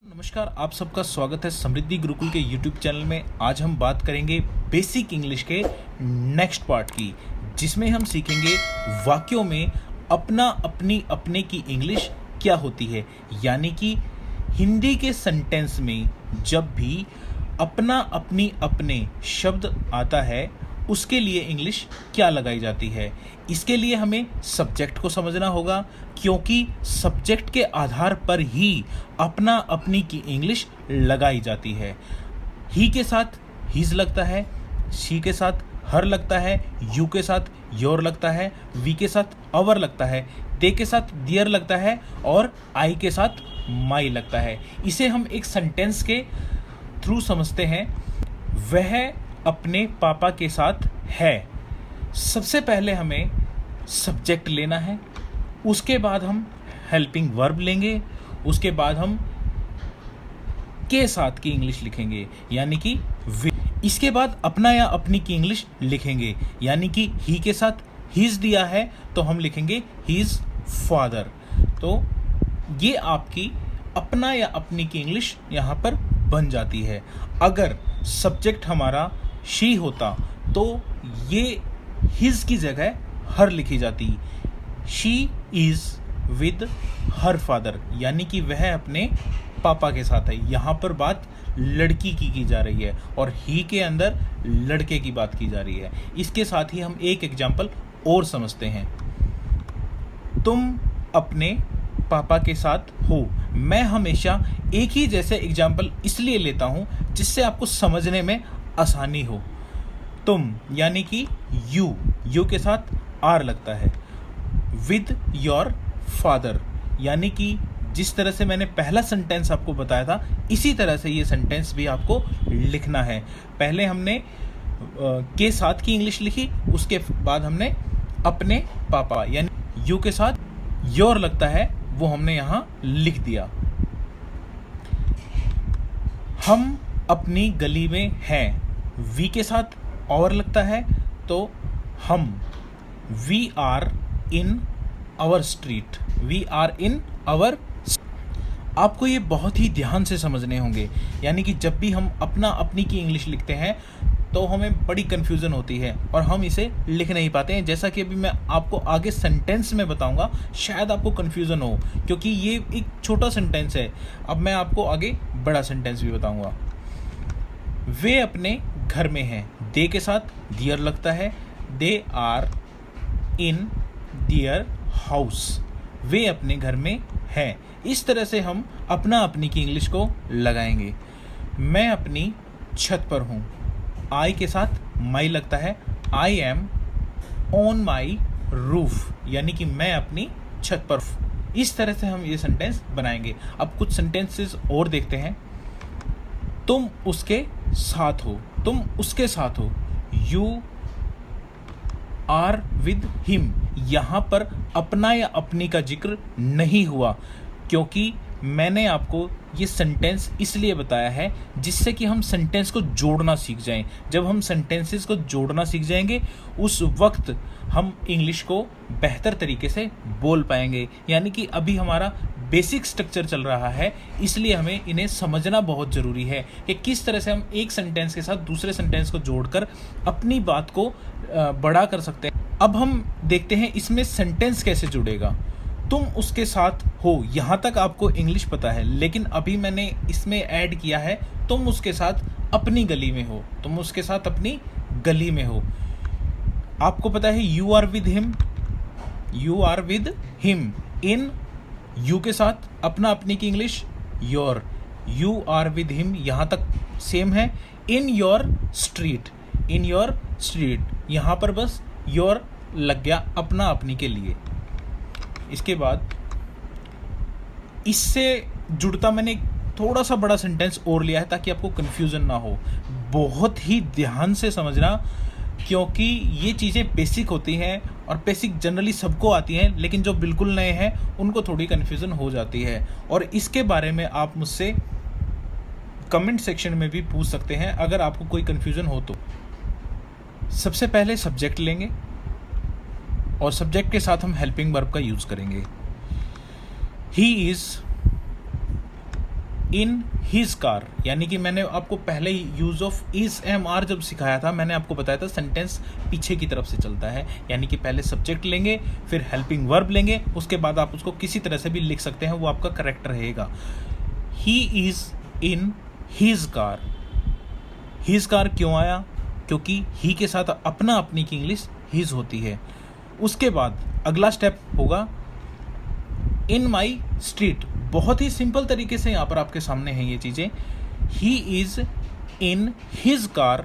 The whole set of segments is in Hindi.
नमस्कार, आप सबका स्वागत है समृद्धि गुरुकुल के यूट्यूब चैनल में। आज हम बात करेंगे बेसिक इंग्लिश के नेक्स्ट पार्ट की, जिसमें हम सीखेंगे वाक्यों में अपना अपनी अपने की इंग्लिश क्या होती है। यानी कि हिंदी के सेंटेंस में जब भी अपना अपनी अपने शब्द आता है उसके लिए इंग्लिश क्या लगाई जाती है। इसके लिए हमें सब्जेक्ट को समझना होगा, क्योंकि सब्जेक्ट के आधार पर ही अपना अपनी की इंग्लिश लगाई जाती है। ही के साथ हिज लगता है, शी के साथ हर लगता है, यू के साथ योर लगता है, वी के साथ अवर लगता है, दे के साथ दियर लगता है और आई के साथ माई लगता है। इसे हम एक सेंटेंस के थ्रू समझते हैं। वह अपने पापा के साथ है। सबसे पहले हमें सब्जेक्ट लेना है, उसके बाद हम हेल्पिंग वर्ब लेंगे, उसके बाद हम के साथ की इंग्लिश लिखेंगे यानी कि इसके बाद अपना या अपनी की इंग्लिश लिखेंगे, यानी कि ही के साथ हिज दिया है तो हम लिखेंगे हिज फादर। तो ये आपकी अपना या अपनी की इंग्लिश यहाँ पर बन जाती है। अगर सब्जेक्ट हमारा शी होता तो ये हिज की जगह हर लिखी जाती। She is with her father, यानी कि वह अपने पापा के साथ है। यहाँ पर बात लड़की की जा रही है और ही के अंदर लड़के की बात की जा रही है। इसके साथ ही हम एक एग्जाम्पल और समझते हैं। तुम अपने पापा के साथ हो। मैं हमेशा एक ही जैसे एग्जाम्पल इसलिए लेता हूं जिससे आपको समझने में आसानी हो। तुम यानी कि यू के साथ आर लगता है। विद योर फादर, यानी कि जिस तरह से मैंने पहला सेंटेंस आपको बताया था इसी तरह से ये सेंटेंस भी आपको लिखना है। पहले हमने के साथ की इंग्लिश लिखी, उसके बाद हमने अपने पापा यानी यू के साथ योर लगता है वो हमने यहाँ लिख दिया। हम अपनी गली में हैं। वी के साथ और लगता है तो हम we are in our street. We are in our. आपको ये बहुत ही ध्यान से समझने होंगे, यानी कि जब भी हम अपना अपनी की इंग्लिश लिखते हैं तो हमें बड़ी कन्फ्यूज़न होती है और हम इसे लिख नहीं पाते हैं। जैसा कि अभी मैं आपको आगे सेंटेंस में बताऊंगा, शायद आपको कन्फ्यूज़न हो क्योंकि ये एक छोटा सेंटेंस है। अब मैं आपको आगे बड़ा सेंटेंस भी बताऊंगा। वे अपने घर में हैं। दे के साथ दियर लगता है। They are in their house. वे अपने घर में हैं। इस तरह से हम अपना अपनी की इंग्लिश को लगाएंगे। मैं अपनी छत पर हूँ। आई के साथ माई लगता है। I am on my roof, यानी कि मैं अपनी छत पर। इस तरह से हम ये सेंटेंस बनाएंगे। अब कुछ सेंटेंसेस और देखते हैं। तुम उसके साथ हो। तुम उसके साथ हो। You are with him. यहाँ पर अपना या अपनी का जिक्र नहीं हुआ, क्योंकि मैंने आपको ये सेंटेंस इसलिए बताया है जिससे कि हम सेंटेंस को जोड़ना सीख जाएं। जब हम सेंटेंसेस को जोड़ना सीख जाएंगे उस वक्त हम इंग्लिश को बेहतर तरीके से बोल पाएंगे। यानी कि अभी हमारा बेसिक स्ट्रक्चर चल रहा है, इसलिए हमें इन्हें समझना बहुत ज़रूरी है कि किस तरह से हम एक सेंटेंस के साथ दूसरे सेंटेंस को जोड़कर अपनी बात को बड़ा कर सकते हैं। अब हम देखते हैं इसमें सेंटेंस कैसे जुड़ेगा। तुम उसके साथ हो, यहाँ तक आपको इंग्लिश पता है, लेकिन अभी मैंने इसमें ऐड किया है तुम उसके साथ अपनी गली में हो। तुम उसके साथ अपनी गली में हो। आपको पता है you are with him. You are with him. In you के साथ अपना अपनी की English your. You are with him यहाँ तक सेम है। In your street. In your street यहाँ पर बस योर लग गया अपना अपनी के लिए। इसके बाद इससे जुड़ता मैंने थोड़ा सा बड़ा सेंटेंस और लिया है ताकि आपको कन्फ्यूज़न ना हो। बहुत ही ध्यान से समझना, क्योंकि ये चीज़ें बेसिक होती हैं और बेसिक जनरली सबको आती हैं, लेकिन जो बिल्कुल नए हैं उनको थोड़ी कन्फ्यूज़न हो जाती है। और इसके बारे में आप मुझसे कमेंट सेक्शन में भी पूछ सकते हैं अगर आपको कोई कन्फ्यूज़न हो तो। सबसे पहले सब्जेक्ट लेंगे और सब्जेक्ट के साथ हम हेल्पिंग वर्ब का यूज करेंगे। He is in his car, यानी कि मैंने आपको पहले use of is am are जब सिखाया था, मैंने आपको बताया था सेंटेंस पीछे की तरफ से चलता है, यानी कि पहले सब्जेक्ट लेंगे, फिर हेल्पिंग वर्ब लेंगे, उसके बाद आप उसको किसी तरह से भी लिख सकते हैं, वो आपका करेक्ट रहेगा। ही is in his car. His car क्यों आया? क्योंकि ही के साथ अपना अपनी की इंग्लिश हिज होती है। उसके बाद अगला स्टेप होगा इन माई स्ट्रीट। बहुत ही सिंपल तरीके से यहाँ पर आपके सामने हैं ये चीज़ें। ही is in his car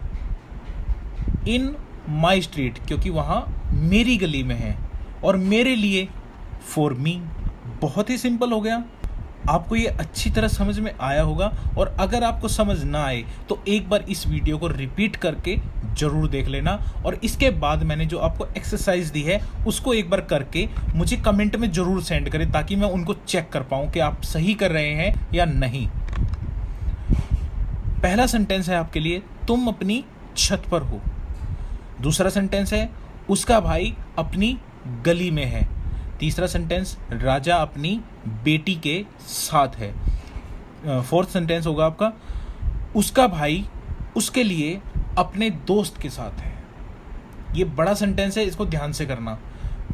in my street, क्योंकि वहाँ मेरी गली में है, और मेरे लिए फॉर मी। बहुत ही सिंपल हो गया। आपको ये अच्छी तरह समझ में आया होगा, और अगर आपको समझ ना आए तो एक बार इस वीडियो को रिपीट करके ज़रूर देख लेना, और इसके बाद मैंने जो आपको एक्सरसाइज दी है उसको एक बार करके मुझे कमेंट में ज़रूर सेंड करें, ताकि मैं उनको चेक कर पाऊँ कि आप सही कर रहे हैं या नहीं। पहला सेंटेंस है आपके लिए, तुम अपनी छत पर हो। दूसरा सेंटेंस है, उसका भाई अपनी गली में है। तीसरा सेंटेंस, राजा अपनी बेटी के साथ है। फोर्थ सेंटेंस होगा आपका, उसका भाई उसके लिए अपने दोस्त के साथ है। ये बड़ा सेंटेंस है, इसको ध्यान से करना।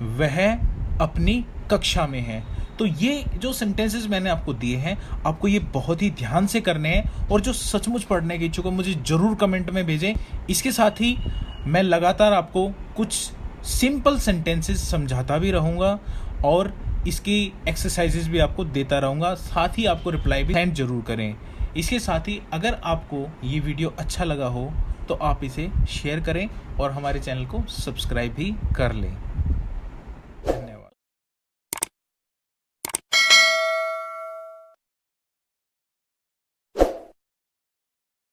वह अपनी कक्षा में है। तो ये जो सेंटेंसेस मैंने आपको दिए हैं, आपको ये बहुत ही ध्यान से करने हैं, और जो सचमुच पढ़ने के इच्छुक है मुझे ज़रूर कमेंट में भेजें। इसके साथ ही मैं लगातार आपको कुछ सिंपल सेंटेंसेस समझाता भी रहूँगा, और इसकी एक्सरसाइजेस भी आपको देता रहूँगा। साथ ही आपको रिप्लाई भी सेंड जरूर करें। इसके साथ ही अगर आपको ये वीडियो अच्छा लगा हो तो आप इसे शेयर करें और हमारे चैनल को सब्सक्राइब भी कर लें।